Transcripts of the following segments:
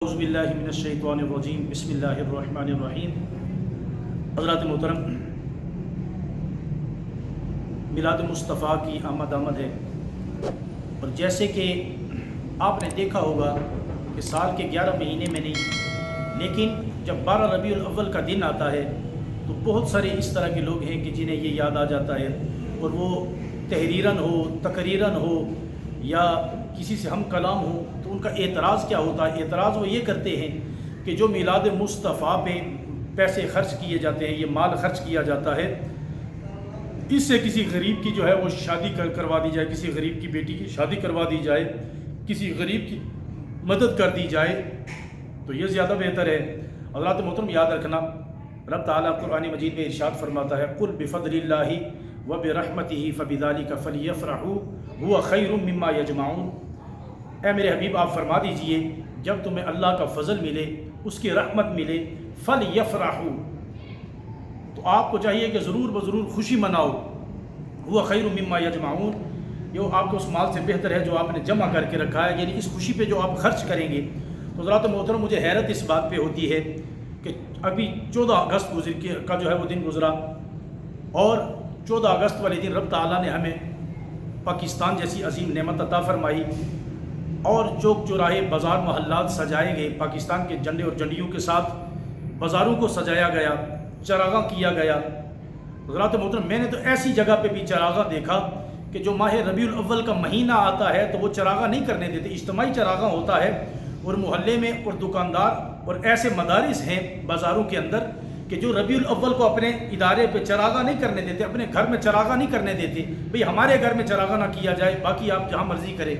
اعوذ باللہ من الشیطان الرجیم بسم اللہ الرحمن الرحیم۔ حضرات محترم، میلاد مصطفیٰ کی آمد ہے، اور جیسے کہ آپ نے دیکھا ہوگا کہ سال کے 11 مہینے میں نہیں، لیکن جب 12 ربیع الاول کا دن آتا ہے تو بہت سارے اس طرح کے لوگ ہیں کہ جنہیں یہ یاد آ جاتا ہے، اور وہ تحریراً ہو، تقریراً ہو، یا کسی سے ہم کلام ہوں تو ان کا اعتراض کیا ہوتا ہے؟ اعتراض وہ یہ کرتے ہیں کہ جو میلاد مصطفیٰ پہ پیسے خرچ کیے جاتے ہیں، یہ مال خرچ کیا جاتا ہے، اس سے کسی غریب کی جو ہے وہ شادی کروا دی جائے، کسی غریب کی بیٹی کی شادی کروا دی جائے، کسی غریب کی مدد کر دی جائے تو یہ زیادہ بہتر ہے۔ حضرات محترم، یاد رکھنا، رب تعالیٰ قرآن مجید میں ارشاد فرماتا ہے، قُلْ بِفَضْلِ اللَّهِ وَبِرَحْمَتِهِ فَبِذَلِكَ فَلْيَفْرَحُوا هُوَ خَيْرٌ مِّمَّا يَجْمَعُونَ۔ اے میرے حبیب، آپ فرما دیجئے جب تمہیں اللہ کا فضل ملے، اس کی رحمت ملے، فَلْيَفْرَحُوا، تو آپ کو چاہیے کہ ضرور بضرور خوشی مناؤ، هُوَ خَيْرٌ مِّمَّا يَجْمَعُونَ، یہ آپ کو اس مال سے بہتر ہے جو آپ نے جمع کر کے رکھا ہے، یعنی اس خوشی پہ جو آپ خرچ کریں گے۔ تو حضرات محترم، مجھے حیرت اس بات پہ ہوتی ہے کہ ابھی 14 اگست کا جو ہے وہ دن گزرا، اور 14 اگست والے دن رب تعالیٰ نے ہمیں پاکستان جیسی عظیم نعمت عطا فرمائی، اور چوک چوراہے بازار محلات سجائے گئے، پاکستان کے جھنڈے اور جھنڈیوں کے ساتھ بازاروں کو سجایا گیا، چراغاں کیا گیا۔ حضرات محترم، میں نے تو ایسی جگہ پہ بھی چراغاں دیکھا کہ جو ماہ ربیع الاول کا مہینہ آتا ہے تو وہ چراغاں نہیں کرنے دیتے، اجتماعی چراغاں ہوتا ہے، اور محلے میں اور دکاندار اور ایسے مدارس ہیں بازاروں کے اندر کہ جو ربیع الاول کو اپنے ادارے پہ چراغاں نہیں کرنے دیتے، اپنے گھر میں چراغاں نہیں کرنے دیتے، بھئی ہمارے گھر میں چراغاں نہ کیا جائے، باقی آپ جہاں مرضی کریں۔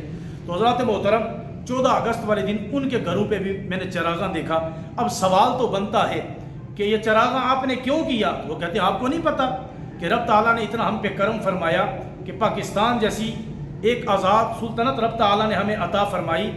تو حضرات محترم، 14 اگست والے دن ان کے گھروں پہ بھی میں نے چراغاں دیکھا۔ اب سوال تو بنتا ہے کہ یہ چراغاں آپ نے کیوں کیا؟ وہ کہتے ہیں آپ کو نہیں پتہ کہ رب تعالیٰ نے اتنا ہم پہ کرم فرمایا کہ پاکستان جیسی ایک آزاد سلطنت رب تعالیٰ نے ہمیں عطا فرمائی،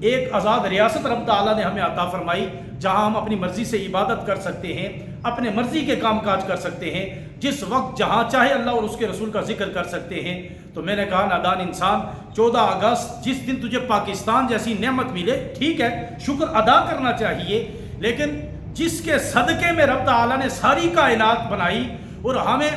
ایک آزاد ریاست رب تعالیٰ نے ہمیں عطا فرمائی، جہاں ہم اپنی مرضی سے عبادت کر سکتے ہیں، اپنے مرضی کے کام کاج کر سکتے ہیں، جس وقت جہاں چاہے اللہ اور اس کے رسول کا ذکر کر سکتے ہیں۔ تو میں نے کہا، نادان انسان، 14 اگست جس دن تجھے پاکستان جیسی نعمت ملے، ٹھیک ہے، شکر ادا کرنا چاہیے، لیکن جس کے صدقے میں رب تعالیٰ نے ساری کائنات بنائی اور ہمیں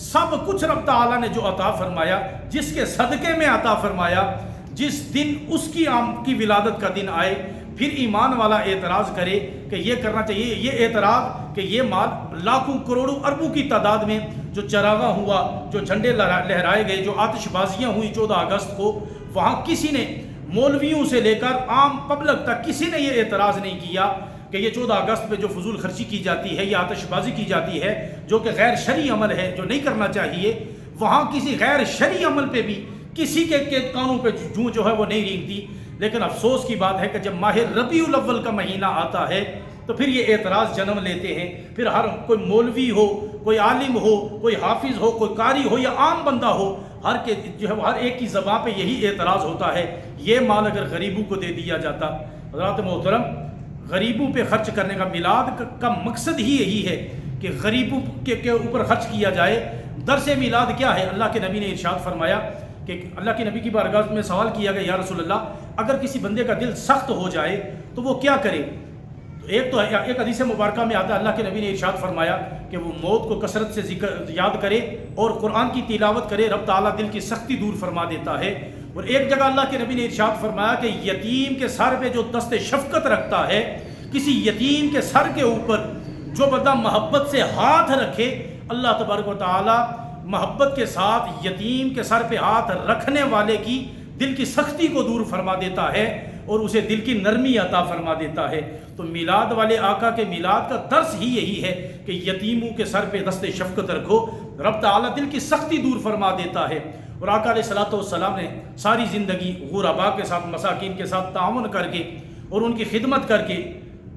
سب کچھ رب تعالیٰ نے جو عطا فرمایا، جس کے صدقے میں عطا فرمایا، جس دن اس کی ولادت کا دن آئے، پھر ایمان والا اعتراض کرے کہ یہ کرنا چاہیے، یہ اعتراض کہ یہ مال لاکھوں کروڑوں اربوں کی تعداد میں جو چراغاں ہوا، جو جھنڈے لہرائے گئے، جو آتش بازیاں ہوئی 14 اگست کو، وہاں کسی نے، مولویوں سے لے کر عام پبلک تک، کسی نے یہ اعتراض نہیں کیا کہ یہ 14 اگست پہ جو فضول خرچی کی جاتی ہے، یہ آتش بازی کی جاتی ہے، جو کہ غیر شرعی عمل ہے، جو نہیں کرنا چاہیے، وہاں کسی غیر شرعی عمل پہ بھی کسی کے کانوں پہ جو ہے وہ نہیں رینگتی۔ لیکن افسوس کی بات ہے کہ جب ماہ ربیع الاول کا مہینہ آتا ہے تو پھر یہ اعتراض جنم لیتے ہیں، پھر ہر کوئی مولوی ہو، کوئی عالم ہو، کوئی حافظ ہو، کوئی قاری ہو یا عام بندہ ہو، ہر ایک کی زبان پہ یہی اعتراض ہوتا ہے، یہ مال اگر غریبوں کو دے دیا جاتا۔ حضرات محترم، غریبوں پہ خرچ کرنے کا، میلاد کا مقصد ہی یہی ہے کہ غریبوں کے اوپر خرچ کیا جائے۔ درس میلاد کیا ہے؟ اللہ کے نبی نے ارشاد فرمایا کہ اللہ کے نبی کی بارگاہ میں سوال کیا گیا، یا رسول اللہ، اگر کسی بندے کا دل سخت ہو جائے تو وہ کیا کرے؟ ایک حدیث مبارکہ میں آتا ہے، اللہ کے نبی نے ارشاد فرمایا کہ وہ موت کو کثرت سے یاد کرے اور قرآن کی تلاوت کرے، رب تعالیٰ دل کی سختی دور فرما دیتا ہے۔ اور ایک جگہ اللہ کے نبی نے ارشاد فرمایا کہ یتیم کے سر پہ جو دست شفقت رکھتا ہے، کسی یتیم کے سر کے اوپر جو بندہ محبت سے ہاتھ رکھے، اللہ تبارک و تعالیٰ محبت کے ساتھ یتیم کے سر پہ ہاتھ رکھنے والے کی دل کی سختی کو دور فرما دیتا ہے اور اسے دل کی نرمی عطا فرما دیتا ہے۔ تو میلاد والے آقا کے میلاد کا درس ہی یہی ہے کہ یتیموں کے سر پہ دست شفقت رکھو، رب تعالیٰ دل کی سختی دور فرما دیتا ہے۔ اور آقا علیہ الصلوۃ والسلام نے ساری زندگی غرباء کے ساتھ، مساکین کے ساتھ تعاون کر کے اور ان کی خدمت کر کے،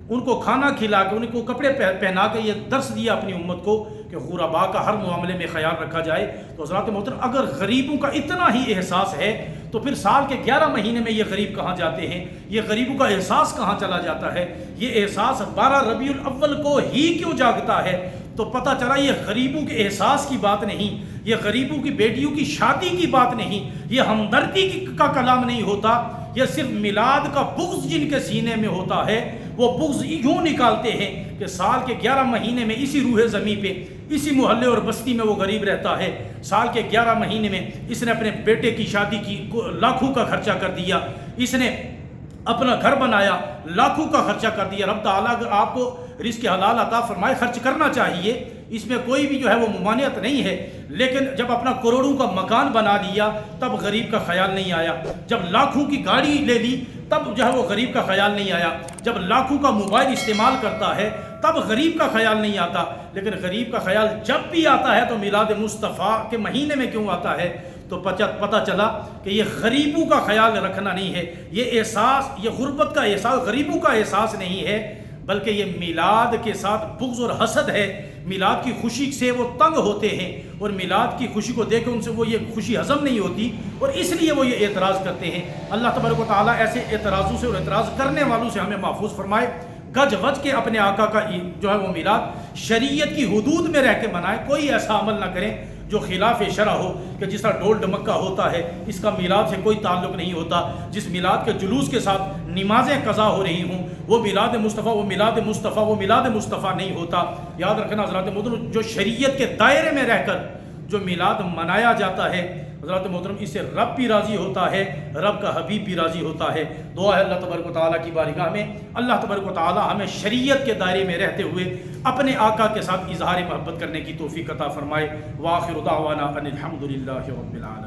ان کو کھانا کھلا کے، ان کو کپڑے پہنا کے یہ درس دیا اپنی امت کو کہ غرباء کا ہر معاملے میں خیال رکھا جائے۔ تو حضرات محترم، اگر غریبوں کا اتنا ہی احساس ہے تو پھر سال کے 11 مہینے میں یہ غریب کہاں جاتے ہیں؟ یہ غریبوں کا احساس کہاں چلا جاتا ہے؟ یہ احساس 12 ربیع الاول کو ہی کیوں جاگتا ہے؟ تو پتہ چلا یہ غریبوں کے احساس کی بات نہیں، یہ غریبوں کی بیٹیوں کی شادی کی بات نہیں، یہ ہمدردی کا کلام نہیں ہوتا، یہ صرف میلاد کا بغض جن کے سینے میں ہوتا ہے وہ بغض یوں نکالتے ہیں کہ سال کے 11 مہینے میں اسی روح زمیں پہ اسی محلے اور بستی میں وہ غریب رہتا ہے، سال کے 11 مہینے میں اس نے اپنے بیٹے کی شادی کی، لاکھوں کا خرچہ کر دیا، اس نے اپنا گھر بنایا، لاکھوں کا خرچہ کر دیا۔ رب تعالیٰ اگر آپ کو رزق حلال عطا فرمائے، خرچ کرنا چاہیے، اس میں کوئی بھی جو ہے وہ ممانعت نہیں ہے، لیکن جب اپنا کروڑوں کا مکان بنا لیا تب غریب کا خیال نہیں آیا، جب لاکھوں کی گاڑی لے لی تب جو ہے وہ غریب کا خیال نہیں آیا، جب لاکھوں کا موبائل استعمال کرتا ہے تب غریب کا خیال نہیں آتا، لیکن غریب کا خیال جب بھی آتا ہے تو میلاد مصطفیٰ کے مہینے میں کیوں آتا ہے؟ تو پتہ چلا کہ یہ غریبوں کا خیال رکھنا نہیں ہے، یہ احساس، یہ غربت کا احساس غریبوں کا احساس نہیں ہے، بلکہ یہ میلاد کے ساتھ بغض اور حسد ہے۔ میلاد کی خوشی سے وہ تنگ ہوتے ہیں اور میلاد کی خوشی کو دیکھ کے ان سے وہ یہ خوشی ہضم نہیں ہوتی اور اس لیے وہ یہ اعتراض کرتے ہیں۔ اللہ تبارک و تعالیٰ ایسے اعتراضوں سے اور اعتراض کرنے والوں سے ہمیں محفوظ فرمائے۔ گج وج کے اپنے آقا کا جو ہے وہ میلاد شریعت کی حدود میں رہ کے منائے، کوئی ایسا عمل نہ کریں جو خلاف شرع ہو، کہ جس طرح ڈول ڈمکا ہوتا ہے اس کا میلاد سے کوئی تعلق نہیں ہوتا، جس میلاد کے جلوس کے ساتھ نمازیں قضا ہو رہی ہوں وہ میلاد مصطفیٰ، وہ میلاد مصطفیٰ، وہ میلاد مصطفیٰ نہیں ہوتا۔ یاد رکھنا حضرات محترم، جو شریعت کے دائرے میں رہ کر جو میلاد منایا جاتا ہے حضرات محترم، اس سے رب بھی راضی ہوتا ہے، رب کا حبیب بھی راضی ہوتا ہے۔ دعا ہے اللہ تبارک و تعالیٰ کی بارگاہ میں اللہ تبارک و تعالیٰ ہمیں شریعت کے دائرے میں رہتے ہوئے اپنے آقا کے ساتھ اظہار محبت کرنے کی توفیق عطا فرمائے۔ وآخر دعوانا ان الحمد للہ رب العالمین۔